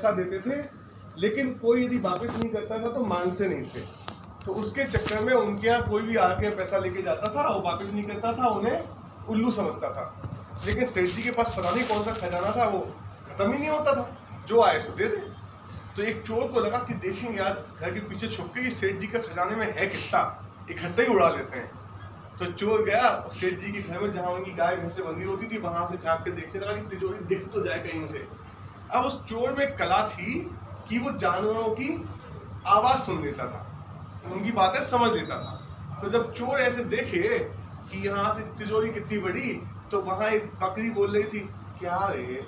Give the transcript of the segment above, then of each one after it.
पैसा देते थे, लेकिन कोई यदि वापस नहीं करता था तो मांगते नहीं थे। तो उसके चक्कर में उनके यहाँ कोई भी आके पैसा लेके जाता था, वो वापस नहीं करता था, उन्हें उल्लू समझता था। लेकिन सेठ जी के पास पता नहीं कौन सा खजाना था, वो खत्म ही नहीं होता था, जो आए सो दे दे। तो एक चोर को लगा कि देखेंगे यार घर के पीछे छुप के सेठ जी के खजाने में है कितना, इकट्ठे ही उड़ा लेते हैं। तो चोर गया सेठ जी के घर में, जहां उनकी गाय भैंसे बंधी होती थी, वहां से झांक के देखने लगा कि तिजोरी दिख तो जाए कहीं से। अब उस चोर में कला थी कि वो जानवरों की आवाज सुन लेता था, उनकी बातें समझ लेता था। तो जब चोर ऐसे देखे कि यहाँ से तिजोरी कितनी बड़ी, तो वहां एक बकरी बोल रही थी, क्या रे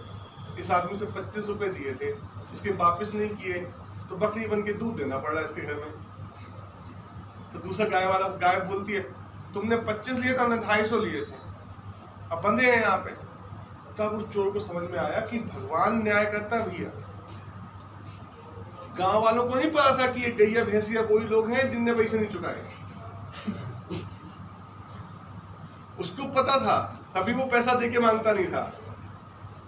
इस आदमी से 25 रुपए दिए थे, इसके वापस नहीं किए, तो बकरी बन के दूध देना पड़ रहा है इसके घर में। तो दूसरा गाय बोलती है, तुमने 25 लिए थे, हमने 250 लिए थे, अब बंधे हैं यहाँ पे। तब उस चोर को समझ में आया कि भगवान न्याय करता भी है। गांव वालों को नहीं पता था कि ये गैया भैंसिया वही लोग हैं जिनने पैसे नहीं चुकाए। उसको पता था, तभी वो पैसा देके मांगता नहीं था।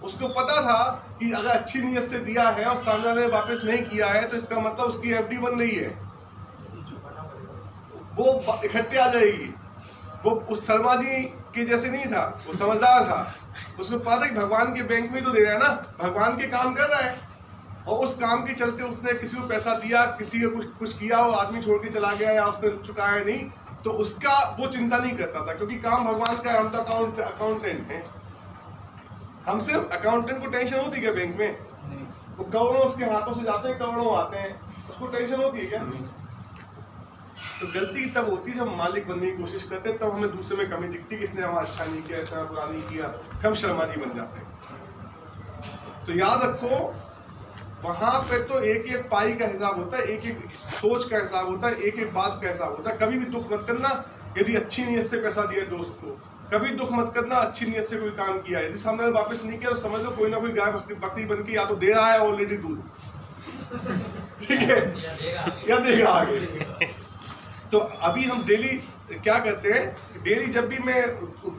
उसको पता था कि अगर अच्छी नीयत से दिया है और सामने वाले ने वापस नहीं किया है, तो इसका मतलब उसकी एफडी बन रही है, वो इकट्ठे आ जाएगी। वो उस शर्मा जी के जैसे नहीं था, वो समझदार था। उसको पता था कि भगवान के बैंक में तो दे रहा है ना, भगवान के काम कर रहा है, और उस काम के चलते उसने किसी को पैसा दिया, किसी को कुछ किया, वो आदमी छोड़ के चला गया या उसने चुकाया नहीं, तो उसका वो चिंता नहीं करता था, क्योंकि काम भगवान का है। हम तो अकाउंटेंट हैं, हमसे अकाउंटेंट को टेंशन होती है क्या बैंक में? वो करोड़ों उसके हाथों से जाते हैं, करोड़ों आते हैं, उसको टेंशन होती है क्या? तो गलती तब होती है जब मालिक बनने की कोशिश करते हैं, तब हमें दूसरे में कमी दिखती है कि इसने हमारा अच्छा नहीं किया, इसने बुरा नहीं किया, हम शर्मा जी बन जाते हैं। तो याद रखो, वहां पे तो एक एक पाई का हिसाब होता है, एक एक सोच का हिसाब होता है, एक एक बात का हिसाब होता है। कभी भी दुख मत करना यदि अच्छी नीयत से पैसा दिया दोस्त को, कभी दुख मत करना अच्छी नीयत से कोई काम किया। यदि सामने वाले वापस नहीं किया तो समझ लो कोई ना कोई गाय बकरी बन के या तो दे रहा है ऑलरेडी दूध, ठीक है, या देगा आगे। तो अभी हम डेली क्या करते हैं, डेली जब भी मैं